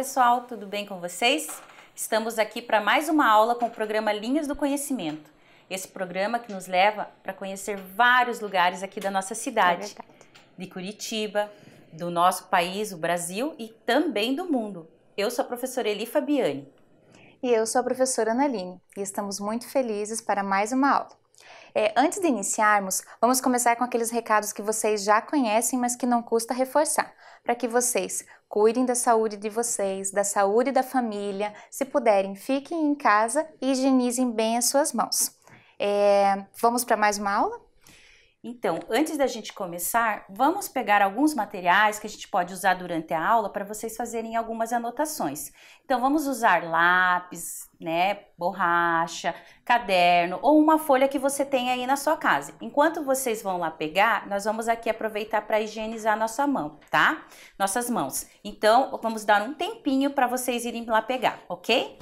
pessoal, tudo bem com vocês? Estamos aqui para mais uma aula com o programa Linhas do Conhecimento. Esse programa que nos leva para conhecer vários lugares aqui da nossa cidade, de Curitiba, do nosso país, o Brasil e também do mundo. Eu sou a professora Eli Fabiani. E eu sou a professora Analine e estamos muito felizes para mais uma aula. Antes de iniciarmos, vamos começar com aqueles recados que vocês já conhecem, mas que não custa reforçar, para que vocês cuidem da saúde de vocês, da saúde da família, se puderem, fiquem em casa e higienizem bem as suas mãos. Vamos para mais uma aula? Então, antes da gente começar, vamos pegar alguns materiais que a gente pode usar durante a aula para vocês fazerem algumas anotações. Então, vamos usar lápis, borracha, caderno ou uma folha que você tem aí na sua casa. Enquanto vocês vão lá pegar, nós vamos aqui aproveitar para higienizar nossa mão, tá? Nossas mãos. Então, vamos dar um tempinho para vocês irem lá pegar, ok?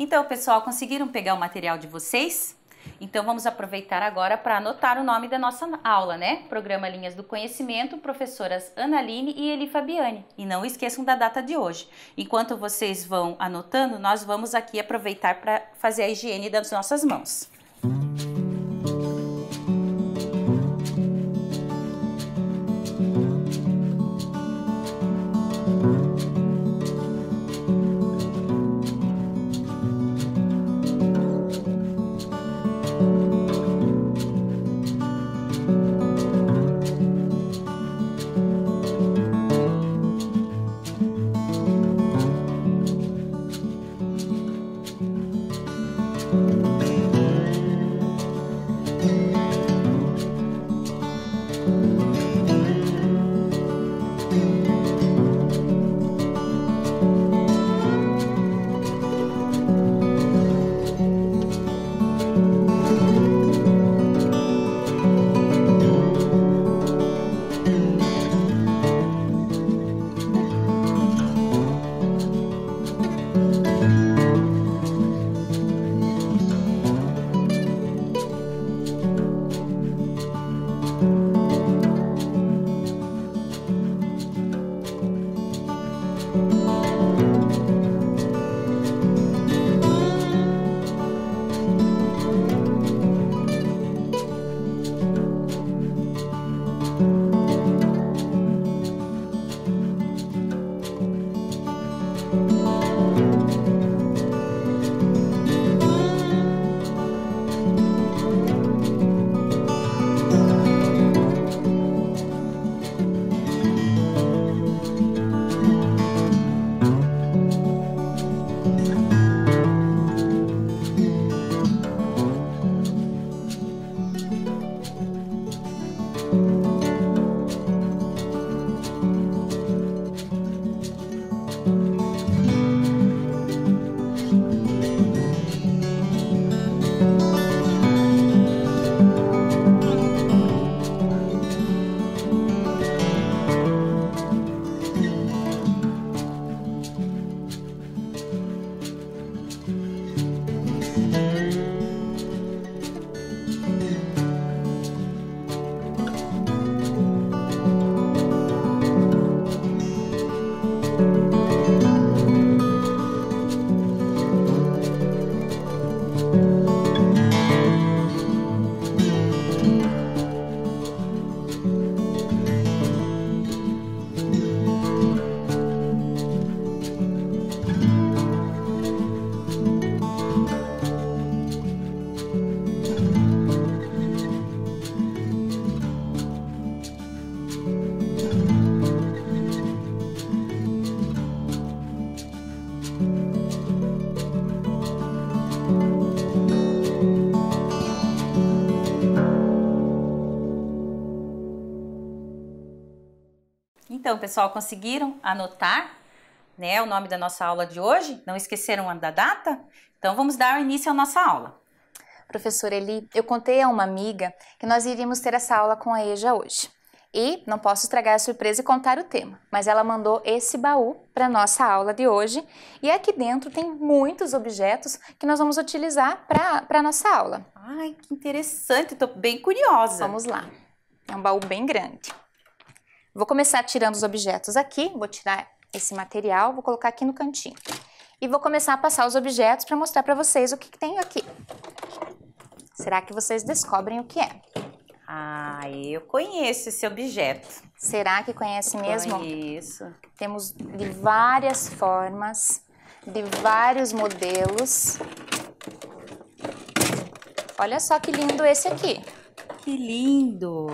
Então, pessoal, conseguiram pegar o material de vocês? Então, vamos aproveitar agora para anotar o nome da nossa aula, Programa Linhas do Conhecimento, professoras Analine e Eli Fabiani. E não esqueçam da data de hoje. Enquanto vocês vão anotando, nós vamos aqui aproveitar para fazer a higiene das nossas mãos. Então, pessoal, conseguiram anotar, né, o nome da nossa aula de hoje? Não esqueceram da data? Então, vamos dar início à nossa aula. Professora Eli, eu contei a uma amiga que nós iríamos ter essa aula com a EJA hoje. E não posso estragar a surpresa e contar o tema, mas ela mandou esse baú para a nossa aula de hoje. E aqui dentro tem muitos objetos que nós vamos utilizar para a nossa aula. Ai, que interessante, estou bem curiosa. Vamos lá. É um baú bem grande. Vou começar tirando os objetos aqui, vou tirar esse material, vou colocar aqui no cantinho. E vou começar a passar os objetos para mostrar para vocês o que tem aqui. Será que vocês descobrem o que é? Ah, eu conheço esse objeto. Será que conhece mesmo? Conheço. Temos de várias formas, de vários modelos. Olha só que lindo esse aqui. Que lindo!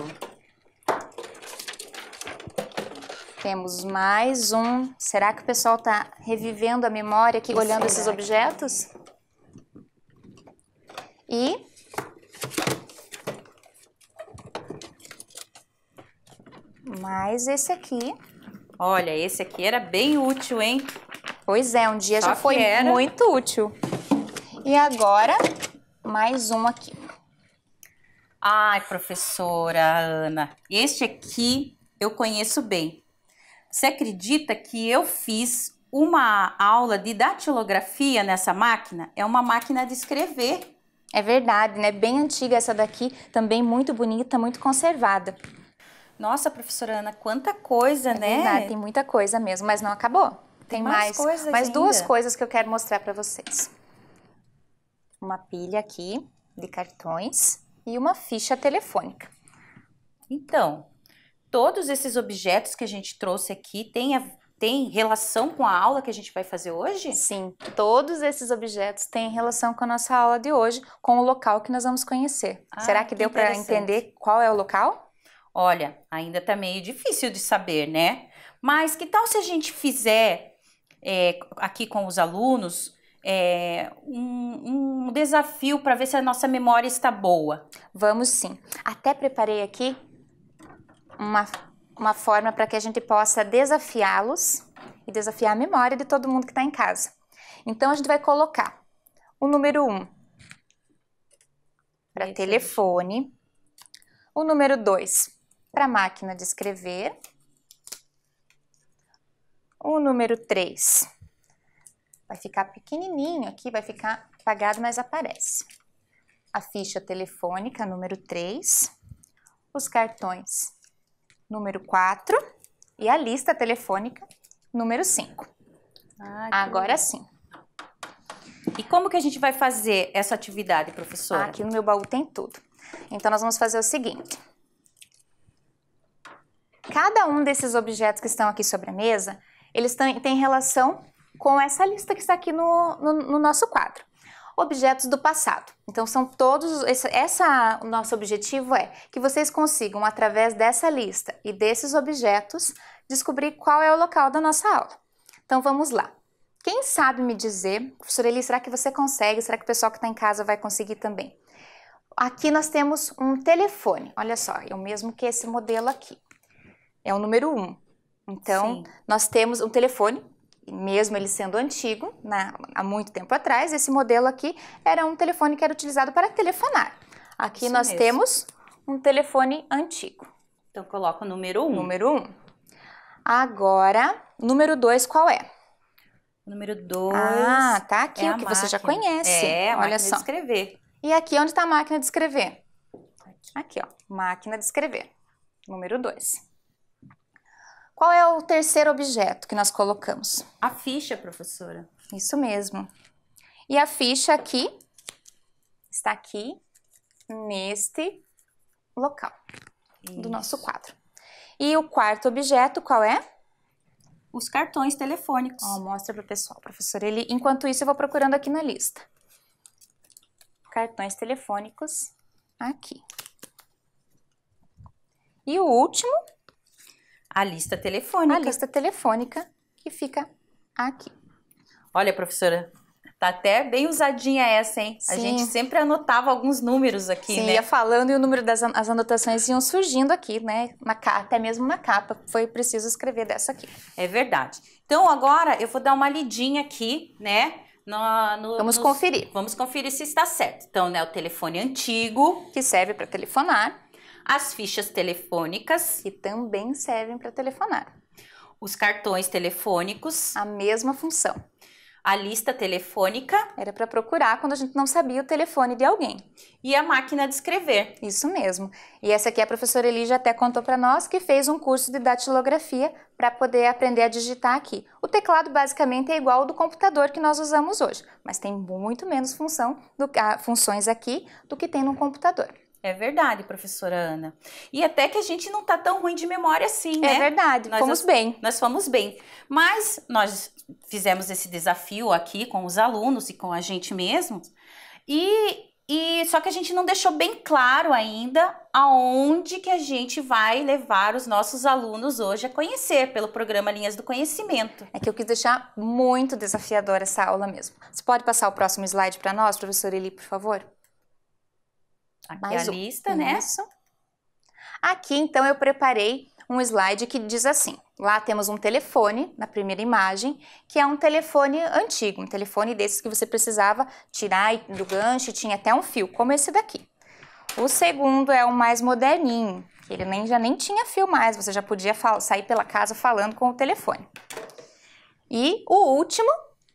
Temos mais um. Será que o pessoal está revivendo a memória aqui, olhando esses objetos? E mais esse aqui. Olha, esse aqui era bem útil, hein? Pois é, um dia já foi muito útil. E agora, mais um aqui. Ai, professora Ana, este aqui eu conheço bem. Você acredita que eu fiz uma aula de datilografia nessa máquina? É uma máquina de escrever. É verdade, né? Bem antiga essa daqui, também muito bonita, muito conservada. Nossa, professora Ana, quanta coisa, né? É verdade, tem muita coisa mesmo, mas não acabou. Tem mais duas coisas que eu quero mostrar para vocês. Uma pilha aqui de cartões e uma ficha telefônica. Então, todos esses objetos que a gente trouxe aqui têm relação com a aula que a gente vai fazer hoje? Sim, todos esses objetos têm relação com a nossa aula de hoje, com o local que nós vamos conhecer. Será que deu para entender qual é o local? Olha, ainda tá meio difícil de saber, né? Mas que tal se a gente fizer aqui com os alunos um desafio para ver se a nossa memória está boa? Vamos sim. Até preparei aqui uma forma para que a gente possa desafiá-los e desafiar a memória de todo mundo que está em casa. Então, a gente vai colocar o número 1 para telefone, o número 2 para máquina de escrever, o número 3 vai ficar pequenininho aqui, vai ficar apagado, mas aparece. A ficha telefônica, número 3, os cartões, número 4 e a lista telefônica, número 5. Agora sim. E como que a gente vai fazer essa atividade, professora? Aqui no meu baú tem tudo. Então, nós vamos fazer o seguinte. Cada um desses objetos que estão aqui sobre a mesa, eles têm relação com essa lista que está aqui no nosso quadro. Objetos do passado. Então, são todos... O nosso objetivo é que vocês consigam, através dessa lista e desses objetos, descobrir qual é o local da nossa aula. Então, vamos lá. Quem sabe me dizer, professora Eli, será que você consegue? Será que o pessoal que está em casa vai conseguir também? Aqui nós temos um telefone. Olha só, é o mesmo que esse modelo aqui. É o número 1. Então, nós temos um telefone, mesmo ele sendo antigo, há muito tempo atrás, esse modelo aqui era um telefone que era utilizado para telefonar. Aqui nós temos um telefone antigo. Então, coloca o número 1. Número 1. Agora, número 2 qual é? O número 2. Ah, tá aqui, o que você já conhece. Olha só. De escrever. E aqui, onde está a máquina de escrever? Aqui, ó, máquina de escrever. Número 2. Qual é o terceiro objeto que nós colocamos? A ficha, professora. Isso mesmo. E a ficha aqui, está aqui, neste local do nosso quadro. E o quarto objeto, qual é? Os cartões telefônicos. Mostra para o pessoal, professora. Enquanto isso, eu vou procurando aqui na lista. Cartões telefônicos, aqui. E o último... A lista telefônica. A lista telefônica, que fica aqui. Olha, professora, Tá até bem usadinha essa, hein? Sim. A gente sempre anotava alguns números aqui, Sim, né? ia falando e o número as anotações iam surgindo aqui, né? Até mesmo na capa. Foi preciso escrever dessa aqui. É verdade. Então, agora eu vou dar uma lidinha aqui, né? Vamos conferir. Vamos conferir se está certo. Então, né, o telefone antigo, Que serve para telefonar. as fichas telefônicas, Que também servem para telefonar. os cartões telefônicos, A mesma função. a lista telefônica Era para procurar quando a gente não sabia o telefone de alguém. e a máquina de escrever. Isso mesmo. E essa aqui a professora Eli já até contou para nós que fez um curso de datilografia para poder aprender a digitar aqui. O teclado basicamente é igual ao do computador que nós usamos hoje, mas tem muito menos funções aqui do que tem no computador. É verdade, professora Ana. E até que a gente não tá tão ruim de memória assim, né? É verdade, fomos bem. Nós fomos bem. Mas nós fizemos esse desafio aqui com os alunos e com a gente mesmo. E só que a gente não deixou bem claro ainda aonde que a gente vai levar os nossos alunos hoje a conhecer pelo programa Linhas do Conhecimento. É que eu quis deixar muito desafiadora essa aula mesmo. Você pode passar o próximo slide para nós, professora Eli, por favor? Aqui Mais a lista, né? Isso. Aqui, então, eu preparei um slide que diz assim. Lá temos um telefone, na primeira imagem, que é um telefone antigo, um telefone desses que você precisava tirar do gancho e tinha até um fio, como esse daqui. O segundo é o mais moderninho, que ele já nem tinha fio mais, você já podia sair pela casa falando com o telefone. E o último,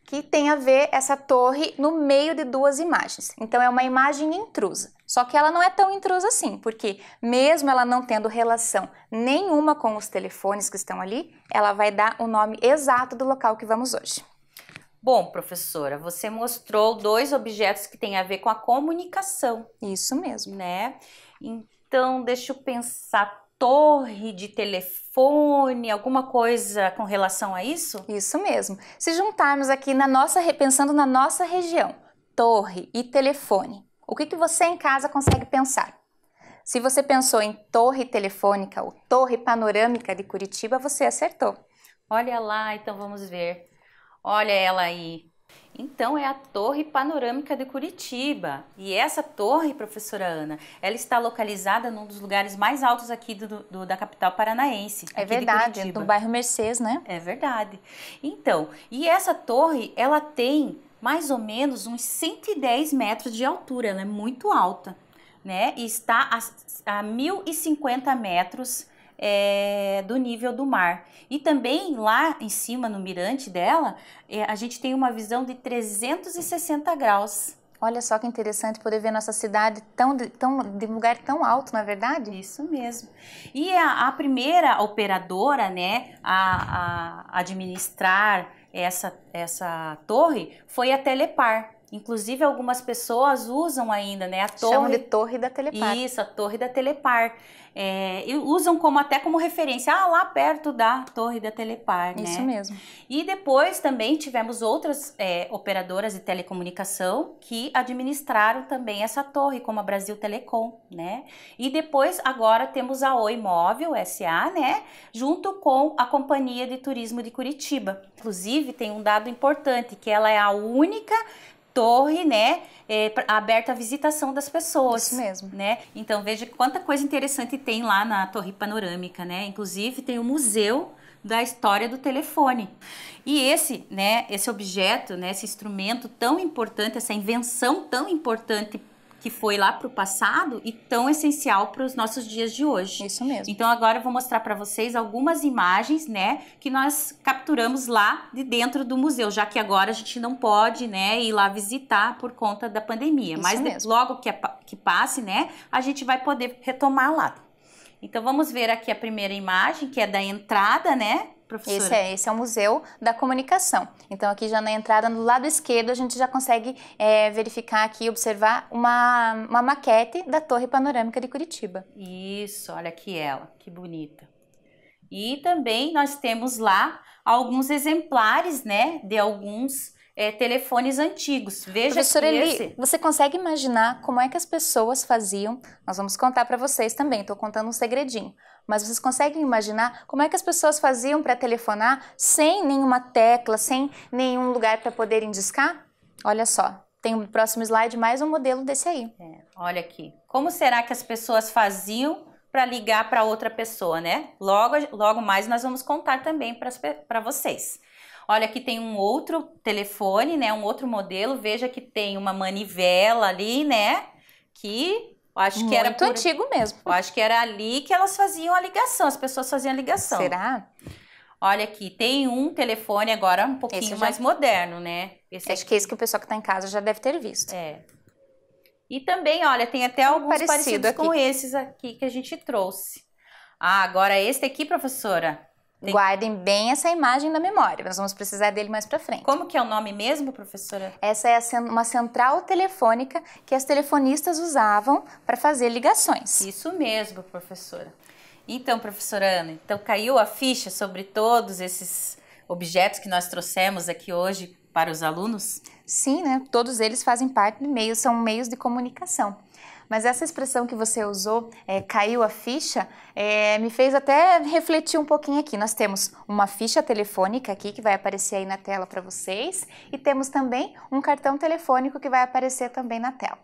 que tem a ver essa torre no meio de duas imagens. Então é uma imagem intrusa. Só que ela não é tão intrusa assim, porque mesmo ela não tendo relação nenhuma com os telefones que estão ali, ela vai dar o nome exato do local que vamos hoje. Bom, professora, você mostrou dois objetos que têm a ver com a comunicação. Isso mesmo. Né? Então, deixa eu pensar. Torre de telefone, alguma coisa com relação a isso? Isso mesmo. Se juntarmos aqui pensando na nossa região, torre e telefone, o que você em casa consegue pensar? Se você pensou em torre telefônica ou torre panorâmica de Curitiba, você acertou. Olha lá, então vamos ver. Olha ela aí. Então, é a Torre Panorâmica de Curitiba. E essa torre, professora Ana, ela está localizada num dos lugares mais altos aqui da capital paranaense. É verdade, no bairro Mercês, né? É verdade. Então, e essa torre, ela tem mais ou menos uns 110 metros de altura, ela é muito alta, né? E está a 1.050 metros do nível do mar. E também lá em cima, no mirante dela, a gente tem uma visão de 360 graus. Olha só que interessante poder ver nossa cidade de um lugar tão alto, não é verdade? Isso mesmo. E a primeira operadora, né, a administrar essa torre foi a Telepar. Inclusive, algumas pessoas usam ainda, né, a torre... Chamam de Torre da Telepar. Isso, a Torre da Telepar. E usam até como referência, lá perto da Torre da Telepar, né? Isso mesmo. E depois também tivemos outras operadoras de telecomunicação que administraram também essa torre, como a Brasil Telecom, né? E depois, agora, temos a Oi Móvel S.A., né? Junto com a Companhia de Turismo de Curitiba. Inclusive, tem um dado importante, que ela é a única torre, né, aberta à visitação das pessoas. Isso mesmo. Né? Então, veja quanta coisa interessante tem lá na Torre Panorâmica, né? Inclusive, tem o Museu da História do Telefone. E esse objeto, né, esse instrumento tão importante, essa invenção tão importante que foi lá para o passado e tão essencial para os nossos dias de hoje. Isso mesmo. Então, agora eu vou mostrar para vocês algumas imagens, né, que nós capturamos lá de dentro do museu, já que agora a gente não pode, né, ir lá visitar por conta da pandemia. Mas logo que passe, né, a gente vai poder retomar lá. Então, vamos ver aqui a primeira imagem, que é da entrada, né, professora? Esse é o Museu da Comunicação. Então, aqui já na entrada, no lado esquerdo, a gente já consegue verificar aqui, observar uma maquete da Torre Panorâmica de Curitiba. Isso, olha aqui ela, que bonita. E também nós temos lá alguns exemplares, né, de alguns telefones antigos. Veja, professora Eli, você consegue imaginar como é que as pessoas faziam? Nós vamos contar para vocês também, estou contando um segredinho. Mas vocês conseguem imaginar como é que as pessoas faziam para telefonar sem nenhuma tecla, sem nenhum lugar para poderem discar? Olha só, tem no próximo slide mais um modelo desse aí. Olha aqui. Como será que as pessoas faziam para ligar para outra pessoa, né? Logo mais nós vamos contar também para vocês. Olha, aqui tem um outro telefone, né? Um outro modelo. Veja que tem uma manivela ali, né? Que eu acho que era muito antigo mesmo. Eu acho que era ali que elas faziam a ligação, as pessoas faziam a ligação. Será? Olha aqui, tem um telefone agora um pouquinho mais moderno, né? Acho que esse que o pessoal que está em casa já deve ter visto. E também, olha, tem até alguns parecidos com esses aqui que a gente trouxe. Ah, agora esse aqui, professora. Guardem bem essa imagem na memória, nós vamos precisar dele mais pra frente. Como que é o nome mesmo, professora? Essa é uma central telefônica que as telefonistas usavam para fazer ligações. Isso mesmo, professora. Então, professora Ana, então caiu a ficha sobre todos esses objetos que nós trouxemos aqui hoje para os alunos? Sim, né? Todos eles fazem parte do meio, são meios de comunicação. Mas essa expressão que você usou, caiu a ficha, me fez até refletir um pouquinho aqui. Nós temos uma ficha telefônica aqui, que vai aparecer aí na tela para vocês, e temos também um cartão telefônico que vai aparecer também na tela.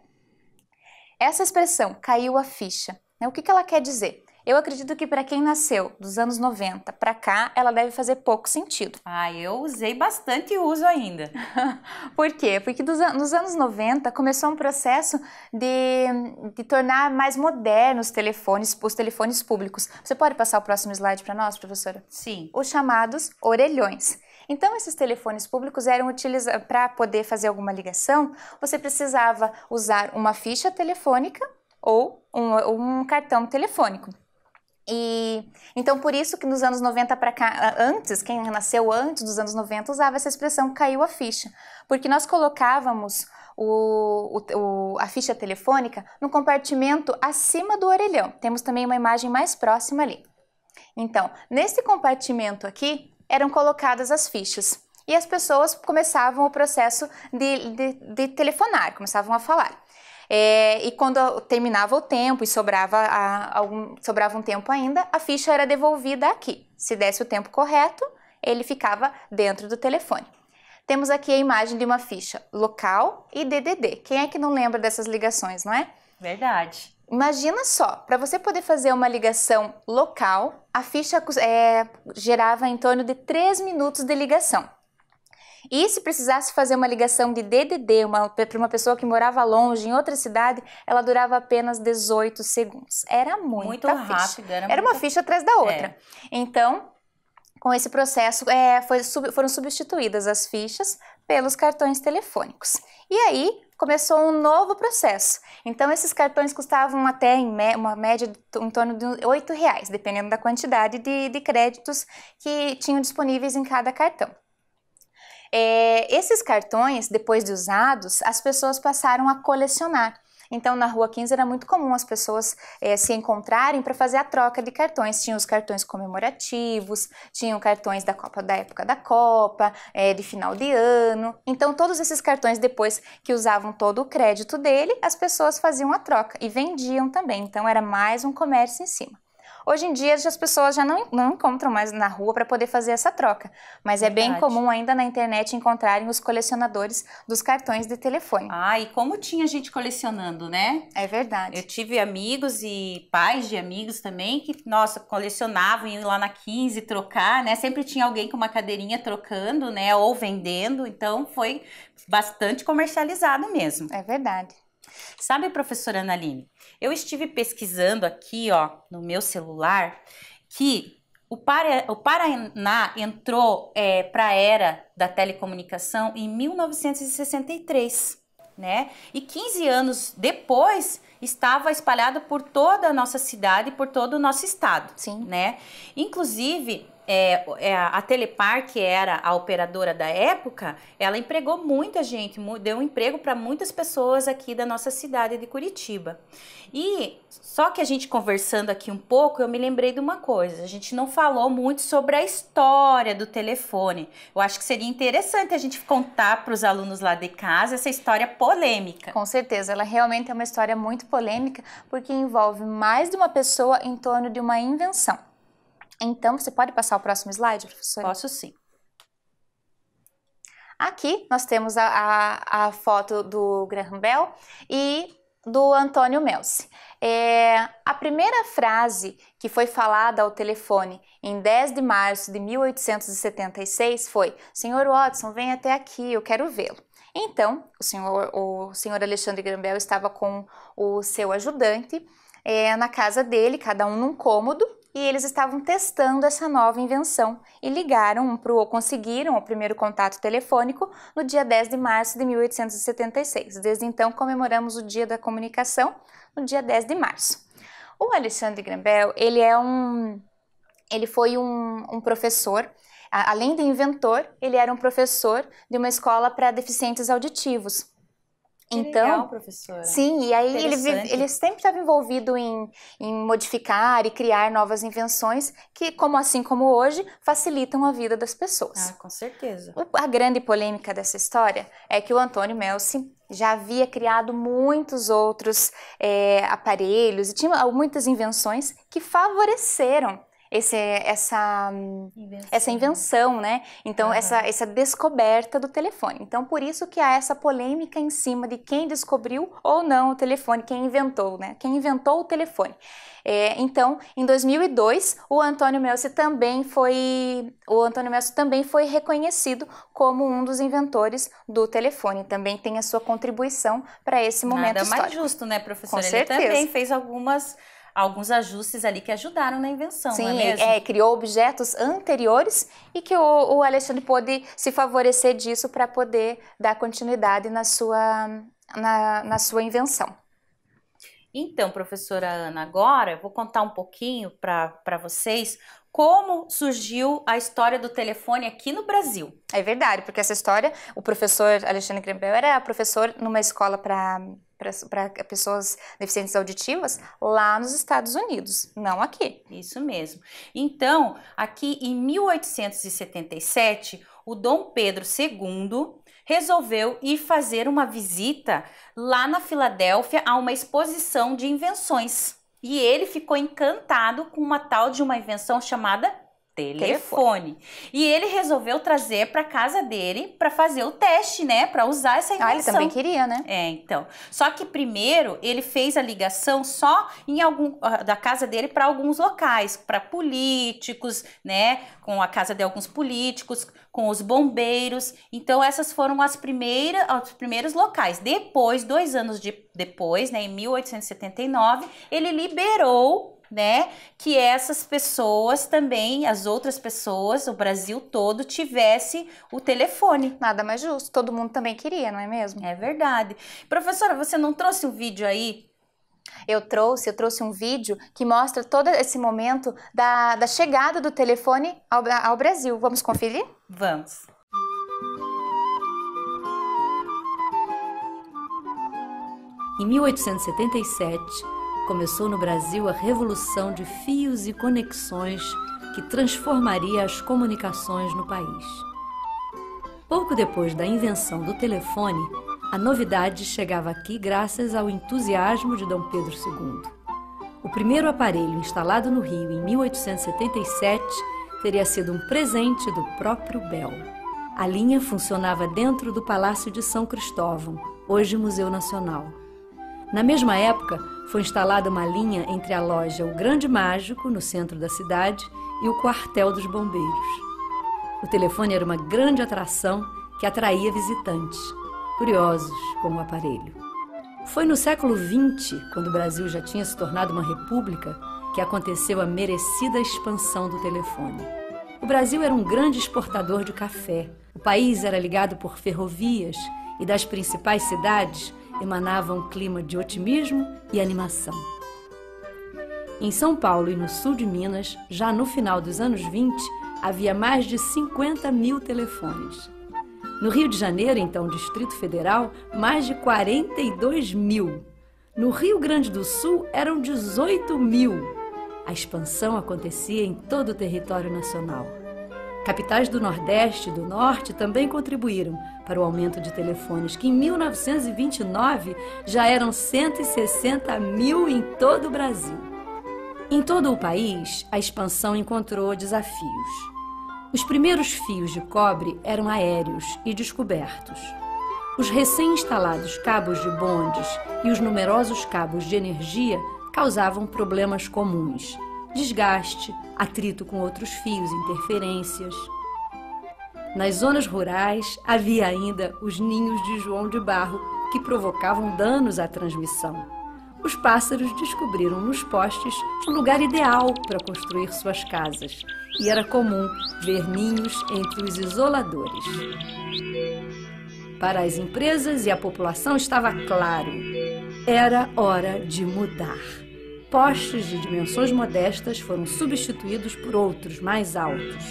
Essa expressão, caiu a ficha, né? O que ela quer dizer? Eu acredito que para quem nasceu dos anos 90 para cá, ela deve fazer pouco sentido. Ah, eu usei bastante e uso ainda. Por quê? Porque nos anos 90 começou um processo de tornar mais modernos os telefones públicos. Você pode passar o próximo slide para nós, professora? Sim. Os chamados orelhões. Então, esses telefones públicos eram utilizados para poder fazer alguma ligação, você precisava usar uma ficha telefônica ou um cartão telefônico. Então, por isso que nos anos 90 para cá, quem nasceu antes dos anos 90 usava essa expressão caiu a ficha, porque nós colocávamos a ficha telefônica no compartimento acima do orelhão. Temos também uma imagem mais próxima ali. Então, nesse compartimento aqui, eram colocadas as fichas e as pessoas começavam o processo de telefonar, começavam a falar. E quando terminava o tempo e sobrava um tempo ainda, a ficha era devolvida aqui. Se desse o tempo correto, ele ficava dentro do telefone. Temos aqui a imagem de uma ficha local e DDD. Quem é que não lembra dessas ligações, não é? Verdade. Imagina só, para você poder fazer uma ligação local, a ficha gerava em torno de 3 minutos de ligação. E se precisasse fazer uma ligação de DDD para uma pessoa que morava longe, em outra cidade, ela durava apenas 18 segundos. Era muito rápido. Era uma ficha atrás da outra. Então, com esse processo, foram substituídas as fichas pelos cartões telefônicos. E aí, começou um novo processo. Então, esses cartões custavam até, uma média, em torno de R$8, dependendo da quantidade de créditos que tinham disponíveis em cada cartão. Esses cartões, depois de usados, as pessoas passaram a colecionar. Então, na Rua 15 era muito comum as pessoas se encontrarem para fazer a troca de cartões. Tinham os cartões comemorativos, tinham cartões da época da Copa, de final de ano. Então, todos esses cartões, depois que usavam todo o crédito dele, as pessoas faziam a troca e vendiam também. Então, era mais um comércio em cima. Hoje em dia, as pessoas já não encontram mais na rua para poder fazer essa troca, mas é bem comum ainda na internet encontrarem os colecionadores dos cartões de telefone. Ah, e como tinha gente colecionando, né? É verdade. Eu tive amigos e pais de amigos também que, nossa, colecionavam, iam lá na 15 trocar, né? Sempre tinha alguém com uma cadeirinha trocando, né? Ou vendendo, então foi bastante comercializado mesmo. É verdade. Sabe, professora Analine, eu estive pesquisando aqui, ó, no meu celular, que o Paraná entrou para a era da telecomunicação em 1963, né? E 15 anos depois estava espalhado por toda a nossa cidade, por todo o nosso estado. Sim. Né? Inclusive, a Telepar, que era a operadora da época, ela empregou muita gente, deu emprego para muitas pessoas aqui da nossa cidade de Curitiba. E só que a gente conversando aqui um pouco, eu me lembrei de uma coisa, a gente não falou muito sobre a história do telefone. Eu acho que seria interessante a gente contar para os alunos lá de casa essa história polêmica. Com certeza, ela realmente é uma história muito polêmica, porque envolve mais de uma pessoa em torno de uma invenção. Então, você pode passar o próximo slide, professora? Posso sim. Aqui nós temos a foto do Graham Bell e do Antônio Melse. A primeira frase que foi falada ao telefone em 10 de março de 1876 foi: Sr. Watson, venha até aqui, eu quero vê-lo. Então, o senhor Alexandre Graham Bell estava com o seu ajudante na casa dele, cada um num cômodo, e eles estavam testando essa nova invenção e conseguiram o primeiro contato telefônico no dia 10 de março de 1876. Desde então, comemoramos o Dia da Comunicação no dia 10 de março. O Alexandre Graham Bell, ele foi um professor, além de inventor, ele era um professor de uma escola para deficientes auditivos. Então, legal, professora. Sim, e aí ele sempre estava envolvido em modificar e criar novas invenções que, assim como hoje, facilitam a vida das pessoas. Ah, com certeza. A grande polêmica dessa história é que o Antônio Melse já havia criado muitos outros aparelhos e tinha muitas invenções que favoreceram essa invenção, né? Então, essa descoberta do telefone. Então, por isso que há essa polêmica em cima de quem descobriu ou não o telefone, quem inventou, né? Quem inventou o telefone. Então, em 2002, o Antônio Melse também foi reconhecido como um dos inventores do telefone. Também tem a sua contribuição para esse momento histórico. Nada mais justo, né, professora? Com Ele certeza. também fez alguns ajustes ali que ajudaram na invenção, sim, não é mesmo? Criou objetos anteriores e que o Alexandre pôde se favorecer disso para poder dar continuidade na sua invenção. Então, professora Ana, agora eu vou contar um pouquinho para vocês como surgiu a história do telefone aqui no Brasil. É verdade, porque essa história, o professor Alexandre Graham Bell era professor numa escola para pessoas deficientes auditivas lá nos Estados Unidos, não aqui. Isso mesmo. Então, aqui em 1877, o Dom Pedro II resolveu ir fazer uma visita lá na Filadélfia a uma exposição de invenções. E ele ficou encantado com uma tal de uma invenção chamada telefone. E ele resolveu trazer para casa dele para fazer o teste, né? Para usar essa invenção. Ele também queria, né? Então. Só que primeiro ele fez a ligação só da casa dele para alguns locais, para políticos, né? Com a casa de alguns políticos, com os bombeiros. Então essas foram os primeiros locais. Depois, 2 anos depois, né? Em 1879, ele liberou, né, que essas pessoas também, as outras pessoas, o Brasil todo, tivesse o telefone. Nada mais justo, todo mundo também queria, não é mesmo? É verdade. Professora, você não trouxe um vídeo aí? Eu trouxe um vídeo que mostra todo esse momento da chegada do telefone ao Brasil. Vamos conferir? Vamos. Em 1877, começou no Brasil a revolução de fios e conexões que transformaria as comunicações no país. Pouco depois da invenção do telefone, a novidade chegava aqui graças ao entusiasmo de Dom Pedro II. O primeiro aparelho instalado no Rio em 1877 teria sido um presente do próprio Bell. A linha funcionava dentro do Palácio de São Cristóvão, hoje Museu Nacional. Na mesma época, foi instalada uma linha entre a loja O Grande Mágico, no centro da cidade, e o quartel dos bombeiros. O telefone era uma grande atração que atraía visitantes, curiosos com o aparelho. Foi no século XX, quando o Brasil já tinha se tornado uma república, que aconteceu a merecida expansão do telefone. O Brasil era um grande exportador de café. O país era ligado por ferrovias e das principais cidades emanava um clima de otimismo e animação. Em São Paulo e no sul de Minas, já no final dos anos 20, havia mais de 50 mil telefones. No Rio de Janeiro, então Distrito Federal, mais de 42 mil. No Rio Grande do Sul, eram 18 mil. A expansão acontecia em todo o território nacional. Capitais do Nordeste e do Norte também contribuíram para o aumento de telefones, que em 1929 já eram 160 mil em todo o Brasil. Em todo o país, a expansão encontrou desafios. Os primeiros fios de cobre eram aéreos e descobertos. Os recém-instalados cabos de bondes e os numerosos cabos de energia causavam problemas comuns: desgaste, atrito com outros fios, interferências. Nas zonas rurais havia ainda os ninhos de João de Barro, que provocavam danos à transmissão. Os pássaros descobriram nos postes o lugar ideal para construir suas casas, e era comum ver ninhos entre os isoladores. Para as empresas e a população estava claro: era hora de mudar. Postes de dimensões modestas foram substituídos por outros mais altos.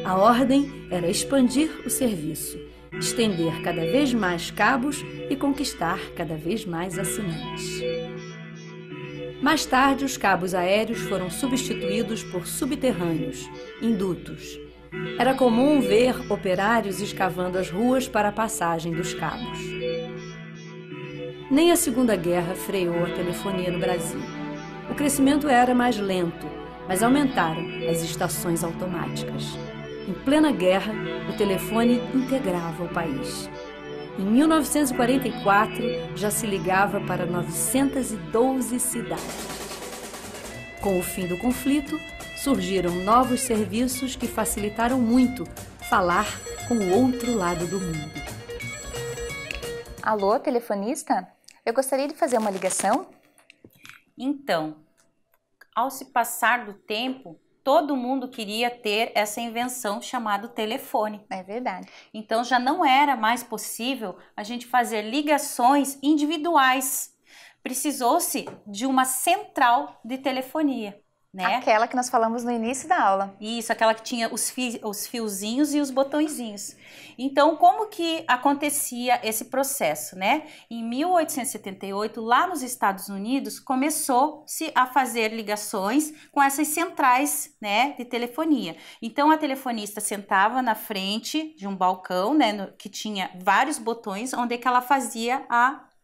A ordem era expandir o serviço, estender cada vez mais cabos e conquistar cada vez mais assinantes. Mais tarde, os cabos aéreos foram substituídos por subterrâneos, indutos. Era comum ver operários escavando as ruas para a passagem dos cabos. Nem a Segunda Guerra freou a telefonia no Brasil. O crescimento era mais lento, mas aumentaram as estações automáticas. Em plena guerra, o telefone integrava o país. Em 1944, já se ligava para 912 cidades. Com o fim do conflito, surgiram novos serviços que facilitaram muito falar com o outro lado do mundo. Alô, telefonista? Eu gostaria de fazer uma ligação. Então, ao se passar do tempo, todo mundo queria ter essa invenção chamada telefone. É verdade. Então já não era mais possível a gente fazer ligações individuais. Precisou-se de uma central de telefonia, né? Aquela que nós falamos no início da aula. Isso, aquela que tinha os fiozinhos e os botõezinhos. Então, como que acontecia esse processo, né? Em 1878, lá nos Estados Unidos, começou-se a fazer ligações com essas centrais, né, de telefonia. Então, a telefonista sentava na frente de um balcão, né, que tinha vários botões, onde é que ela fazia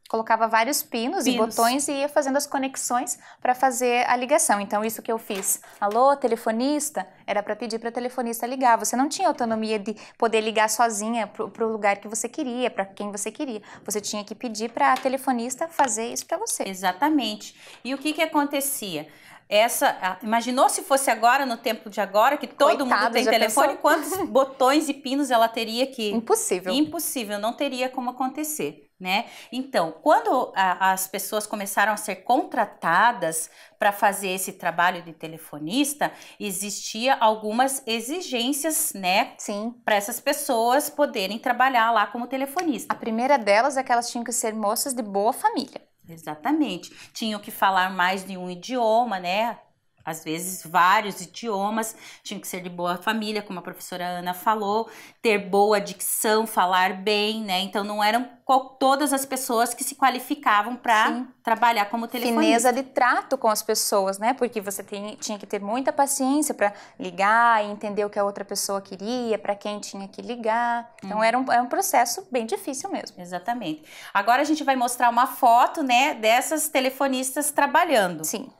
Colocava vários pinos e botões e ia fazendo as conexões para fazer a ligação. Então, isso que eu fiz. Alô, telefonista? Era para pedir para a telefonista ligar. Você não tinha autonomia de poder ligar sozinha para o lugar que você queria, para quem você queria. Você tinha que pedir para a telefonista fazer isso para você. Exatamente. E o que acontecia? Imaginou se fosse agora, no tempo de agora, que todo mundo tem telefone, quantos botões e pinos ela teria que... Impossível. Impossível, não teria como acontecer, né? Então, quando as pessoas começaram a ser contratadas para fazer esse trabalho de telefonista, existia algumas exigências, né? Sim. Para essas pessoas poderem trabalhar lá como telefonista. A primeira delas é que elas tinham que ser moças de boa família. Exatamente. Tinham que falar mais de um idioma, né? Às vezes vários idiomas, tinham que ser de boa família, como a professora Ana falou, ter boa dicção, falar bem, né? Então não eram todas as pessoas que se qualificavam para trabalhar como telefonista. Fineza de trato com as pessoas, né? Porque você tinha que ter muita paciência para ligar e entender o que a outra pessoa queria, para quem tinha que ligar. Então era um processo bem difícil mesmo. Exatamente. Agora a gente vai mostrar uma foto, né, dessas telefonistas trabalhando. Sim.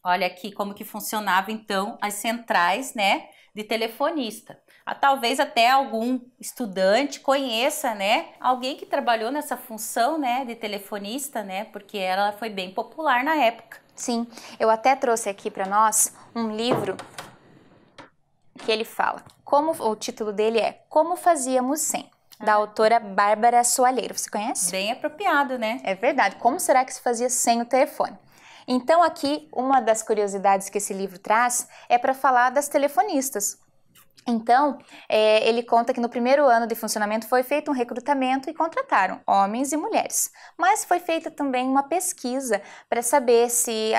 Olha aqui como que funcionava, então, as centrais, né, de telefonista. Talvez até algum estudante conheça, né, alguém que trabalhou nessa função, né, de telefonista, né, porque ela foi bem popular na época. Sim, eu até trouxe aqui para nós um livro que ele fala, o título dele é Como Fazíamos Sem, da autora Bárbara Soalheiro. Você conhece? Bem apropriado, né? É verdade. Como será que se fazia sem o telefone? Então aqui, uma das curiosidades que esse livro traz é para falar das telefonistas. Então, ele conta que no primeiro ano de funcionamento foi feito um recrutamento e contrataram homens e mulheres. Mas foi feita também uma pesquisa para saber se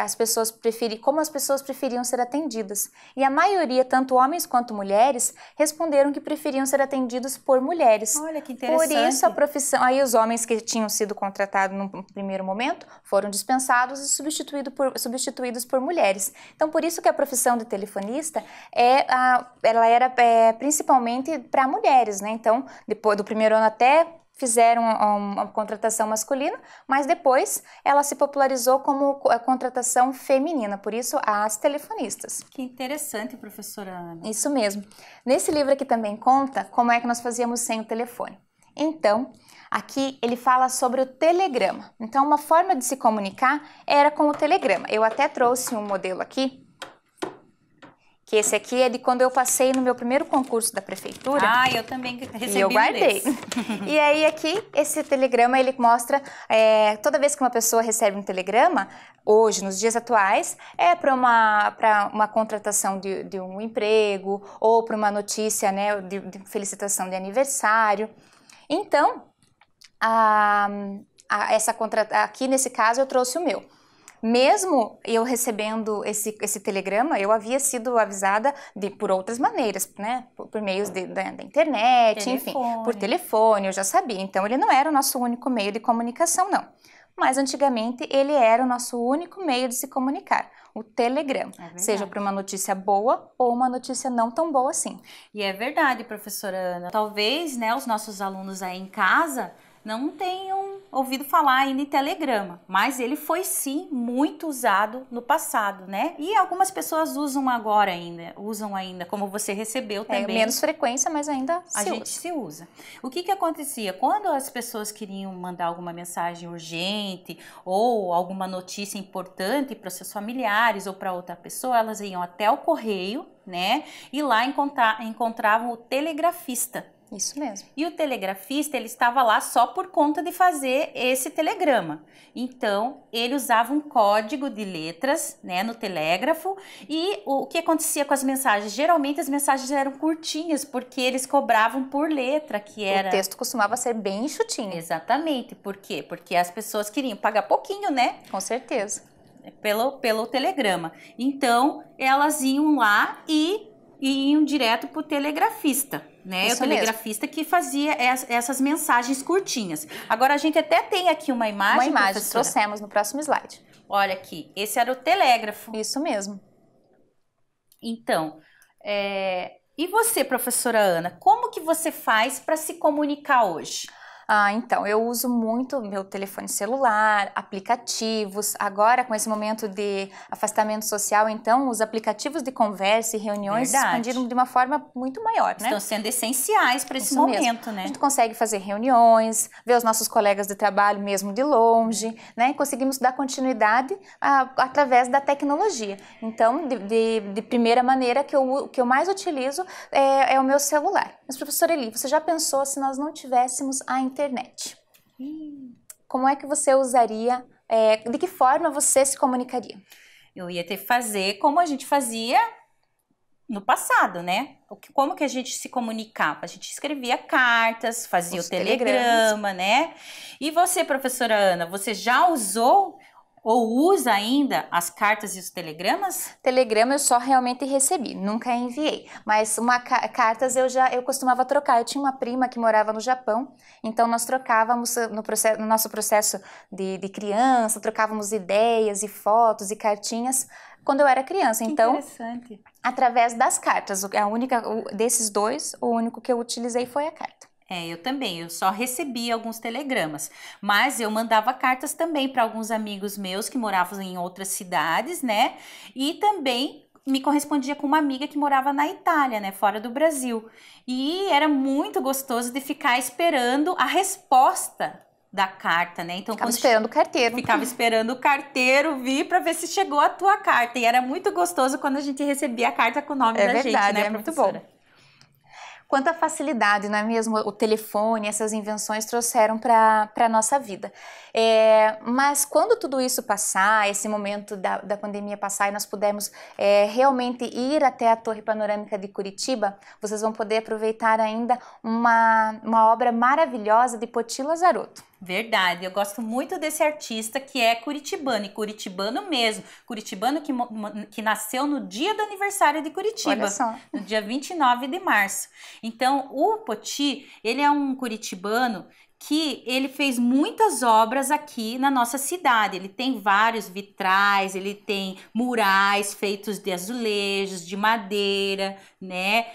como as pessoas preferiam ser atendidas. E a maioria, tanto homens quanto mulheres, responderam que preferiam ser atendidos por mulheres. Olha que interessante. Por isso a profissão, aí os homens que tinham sido contratados no primeiro momento foram dispensados e substituídos por mulheres. Então, por isso que a profissão de telefonista ela era principalmente para mulheres, né? Então, depois do primeiro ano até fizeram uma contratação masculina, mas depois ela se popularizou como a contratação feminina, por isso as telefonistas. Que interessante, professora Ana. Isso mesmo. Nesse livro aqui também conta como é que nós fazíamos sem o telefone. Então, aqui ele fala sobre o telegrama. Então, uma forma de se comunicar era com o telegrama. Eu até trouxe um modelo aqui, que esse aqui é de quando eu passei no meu primeiro concurso da prefeitura. Ah, eu também recebi. E eu guardei. E aí aqui, esse telegrama, ele mostra, toda vez que uma pessoa recebe um telegrama, hoje, nos dias atuais, é para uma contratação de um emprego, ou para uma notícia, né, de felicitação de aniversário. Então, aqui nesse caso eu trouxe o meu. Mesmo eu recebendo esse telegrama, eu havia sido avisada por outras maneiras, né? Por meios da internet, Telefone. Enfim, por telefone, eu já sabia. Então, ele não era o nosso único meio de comunicação, não. Mas, antigamente, ele era o nosso único meio de se comunicar, o telegrama. Seja para uma notícia boa ou uma notícia não tão boa assim. E é verdade, professora Ana. Talvez, né, os nossos alunos aí em casa não tenham ouvido falar ainda em telegrama, mas ele foi sim muito usado no passado, né? E algumas pessoas usam agora ainda, como você recebeu também. Menos frequência, mas ainda se usa. O que acontecia? Quando as pessoas queriam mandar alguma mensagem urgente ou alguma notícia importante para seus familiares ou para outra pessoa, elas iam até o correio, né? E lá encontravam o telegrafista. Isso mesmo. E o telegrafista, ele estava lá só por conta de fazer esse telegrama. Então, ele usava um código de letras, né, no telégrafo. E o que acontecia com as mensagens? Geralmente as mensagens eram curtinhas, porque eles cobravam por letra, que era... O texto costumava ser bem enxutinho. Exatamente. Por quê? Porque as pessoas queriam pagar pouquinho, né? Com certeza. Pelo telegrama. Então, elas iam lá e iam direto para o telegrafista, né? Isso o telegrafista mesmo. Que fazia essas mensagens curtinhas. Agora, a gente até tem aqui uma imagem, Uma imagem, professora. Trouxemos no próximo slide. Olha aqui, esse era o telégrafo. Isso mesmo. Então, e você, professora Ana, como que você faz para se comunicar hoje? Então, eu uso muito meu telefone celular, aplicativos. Agora, com esse momento de afastamento social, então, os aplicativos de conversa e reuniões se expandiram de uma forma muito maior, né? Estão sendo essenciais para esse momento, né? A gente consegue fazer reuniões, ver os nossos colegas de trabalho mesmo de longe, né? E conseguimos dar continuidade através da tecnologia. Então, de primeira maneira, que eu mais utilizo é o meu celular. Mas, professora Eli, você já pensou se nós não tivéssemos a internet? Como é que você usaria, de que forma você se comunicaria? Eu ia ter que fazer como a gente fazia no passado, né? Como que a gente se comunicava? A gente escrevia cartas, fazia o telegrama, né? E você, professora Ana, você já usou ou usa ainda as cartas e os telegramas? Telegrama eu só realmente recebi, nunca enviei. Mas cartas eu costumava trocar. Eu tinha uma prima que morava no Japão, então nós trocávamos no nosso processo de criança, trocávamos ideias e fotos e cartinhas quando eu era criança. Então, interessante. Através das cartas, desses dois, o único que eu utilizei foi a carta. Eu também, eu só recebi alguns telegramas, mas eu mandava cartas também para alguns amigos meus que moravam em outras cidades, né? E também me correspondia com uma amiga que morava na Itália, né? Fora do Brasil. E era muito gostoso de ficar esperando a resposta da carta, né? Então, ficava esperando o carteiro. Ficava esperando o carteiro vir para ver se chegou a tua carta. E era muito gostoso quando a gente recebia a carta com o nome da gente, né, é muito bom. Quanta facilidade, não é mesmo? O telefone, essas invenções trouxeram para a nossa vida. Mas quando tudo isso passar, esse momento da pandemia passar e nós pudermos realmente ir até a Torre Panorâmica de Curitiba, vocês vão poder aproveitar ainda uma obra maravilhosa de Poti Lazarotto. Verdade, eu gosto muito desse artista que é curitibano, e curitibano mesmo, curitibano que nasceu no dia do aniversário de Curitiba, olha só. No dia 29 de março. Então, o Poti, ele é um curitibano que ele fez muitas obras aqui na nossa cidade. Ele tem vários vitrais, ele tem murais feitos de azulejos, de madeira, né,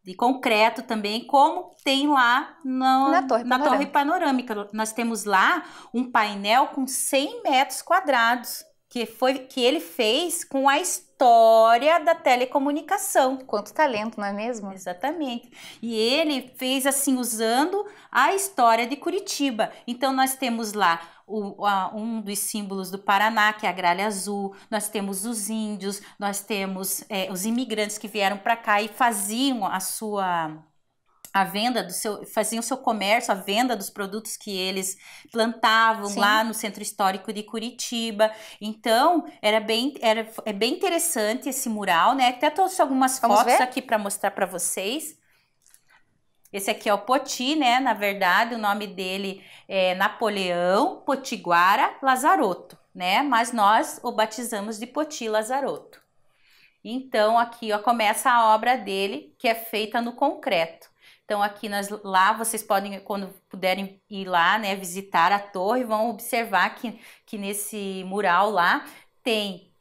de concreto também, como tem lá Na Torre Panorâmica. Nós temos lá um painel com 100 metros quadrados, que ele fez com a história da telecomunicação. Quanto talento, não é mesmo? Exatamente. E ele fez assim, usando a história de Curitiba. Então, nós temos lá um dos símbolos do Paraná, que é a gralha azul. Nós temos os índios, nós temos os imigrantes que vieram para cá e faziam faziam o seu comércio, a venda dos produtos que eles plantavam Sim. lá no Centro Histórico de Curitiba. Então, é bem interessante esse mural, né? Até trouxe algumas fotos aqui para mostrar para vocês. Esse aqui é o Poti, né? Na verdade, o nome dele é Napoleão Potiguara Lazarotto, né? Mas nós o batizamos de Poti Lazarotto. Então, aqui ó, começa a obra dele, que é feita no concreto. Então, aqui lá vocês podem, quando puderem ir lá, né, visitar a torre, vão observar que nesse mural lá tem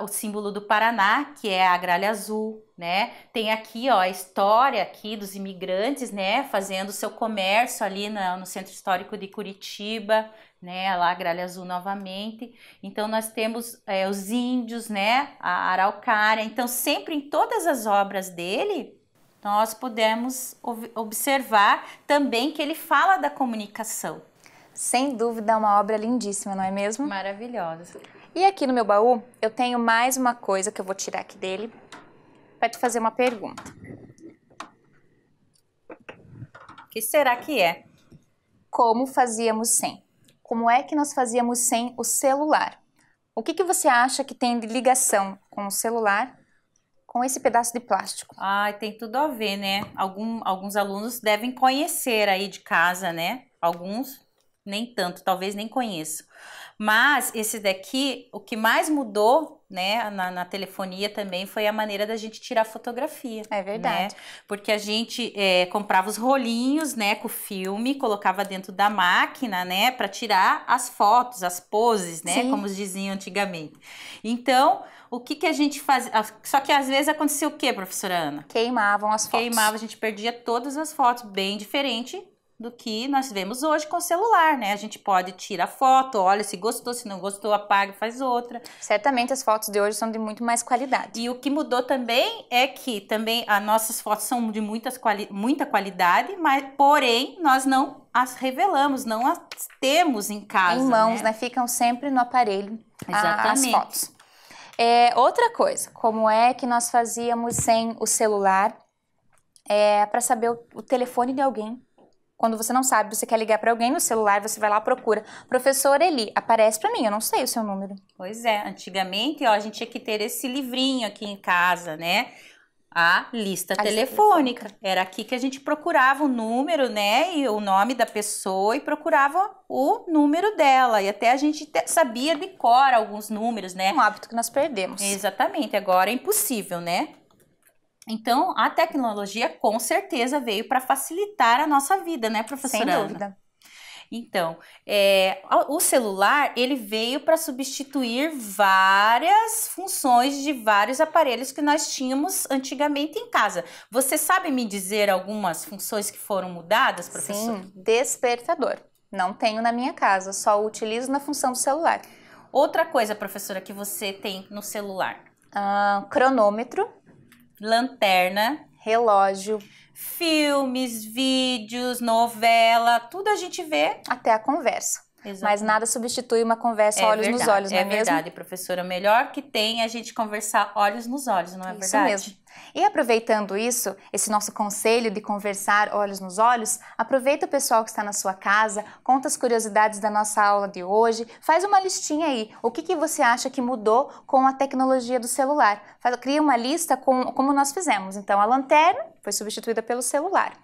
o símbolo do Paraná, que é a gralha azul, né? Tem aqui, ó, a história aqui dos imigrantes, né, fazendo seu comércio ali no Centro Histórico de Curitiba, né, lá a gralha azul novamente. Então, nós temos os índios, né, a araucária. Então, sempre em todas as obras dele, nós podemos observar também que ele fala da comunicação. Sem dúvida, é uma obra lindíssima, não é mesmo? Maravilhosa. E aqui no meu baú, eu tenho mais uma coisa que eu vou tirar aqui dele para te fazer uma pergunta. O que será que é? Como fazíamos sem? Como é que nós fazíamos sem o celular? O que você acha que tem de ligação com o celular, com esse pedaço de plástico? Ah, tem tudo a ver, né? Alguns alunos devem conhecer aí de casa, né? Alguns nem tanto, talvez nem conheçam. Mas esse daqui, o que mais mudou, né, na telefonia também foi a maneira da gente tirar fotografia. É verdade. Né? Porque a gente comprava os rolinhos, né, com o filme, colocava dentro da máquina, né, para tirar as fotos, as poses, né, Sim. como diziam antigamente. Então, o que a gente fazia? Só que às vezes acontecia o quê, professora Ana? Queimavam as fotos. Queimava, a gente perdia todas as fotos, bem diferente do que nós vemos hoje com o celular, né? A gente pode tirar foto, olha se gostou, se não gostou, apaga e faz outra. Certamente as fotos de hoje são de muito mais qualidade. E o que mudou também é que também as nossas fotos são de muita qualidade, mas porém nós não as revelamos, não as temos em casa. Em mãos, né? Ficam sempre no aparelho. Exatamente. As fotos. Outra coisa, como é que nós fazíamos sem o celular para saber o telefone de alguém? Quando você não sabe, você quer ligar para alguém no celular, você vai lá, procura. Professora Eli, aparece para mim, eu não sei o seu número. Pois é, antigamente, ó, a gente tinha que ter esse livrinho aqui em casa, né? A lista telefônica. Era aqui que a gente procurava o número, né? E o nome da pessoa e procurava o número dela. E até a gente sabia de cor alguns números, né? Um hábito que nós perdemos. Exatamente, agora é impossível, né? Então, a tecnologia com certeza veio para facilitar a nossa vida, né, professora Ana? Sem dúvida. Então, o celular, ele veio para substituir várias funções de vários aparelhos que nós tínhamos antigamente em casa. Você sabe me dizer algumas funções que foram mudadas, professora? Sim, despertador. Não tenho na minha casa, só utilizo na função do celular. Outra coisa, professora, que você tem no celular? Cronômetro. Lanterna, relógio, filmes, vídeos, novela, tudo a gente vê. Até a conversa. Exatamente. Mas nada substitui uma conversa olhos nos olhos, não é mesmo? É verdade, professora. O melhor que tem é a gente conversar olhos nos olhos, não é verdade? Isso mesmo. E aproveitando isso, esse nosso conselho de conversar olhos nos olhos, aproveita o pessoal que está na sua casa, conta as curiosidades da nossa aula de hoje, faz uma listinha aí. O que você acha que mudou com a tecnologia do celular? Cria uma lista como nós fizemos. Então, a lanterna foi substituída pelo celular.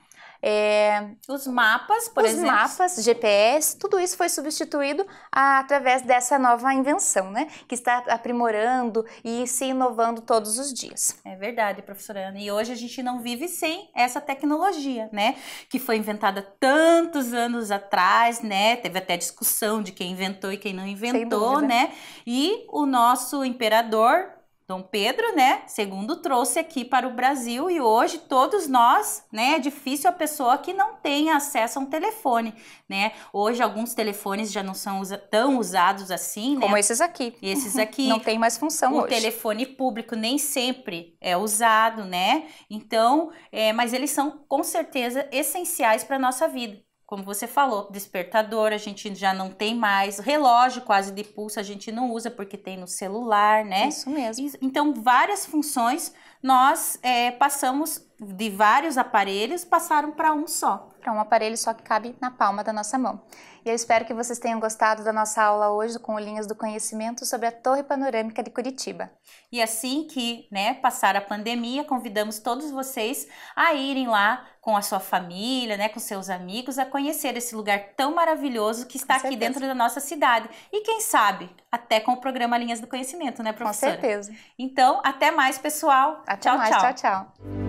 Os mapas, por exemplo. Os mapas, GPS, tudo isso foi substituído através dessa nova invenção, né? Que está aprimorando e se inovando todos os dias. É verdade, professora Ana. E hoje a gente não vive sem essa tecnologia, né? Que foi inventada tantos anos atrás, né? Teve até discussão de quem inventou e quem não inventou, né? E o nosso imperador Dom Pedro, né, II trouxe aqui para o Brasil e hoje todos nós, né, é difícil a pessoa que não tenha acesso a um telefone, né? Hoje alguns telefones já não são tão usados assim, né? Como esses aqui. Esses aqui. Não tem mais função hoje. O telefone público nem sempre é usado, né? Então, mas eles são com certeza essenciais para a nossa vida. Como você falou, despertador a gente já não tem mais, relógio quase de pulso a gente não usa porque tem no celular, né? Isso mesmo. Então, várias funções nós passamos de vários aparelhos, passaram para um só. Para um aparelho só que cabe na palma da nossa mão. E eu espero que vocês tenham gostado da nossa aula hoje com Linhas do Conhecimento sobre a Torre Panorâmica de Curitiba. E assim que, né, passar a pandemia, convidamos todos vocês a irem lá com a sua família, né, com seus amigos, a conhecer esse lugar tão maravilhoso que está aqui dentro da nossa cidade. E quem sabe, até com o programa Linhas do Conhecimento, né, professora? Com certeza. Então, até mais, pessoal. Até mais. Tchau, tchau.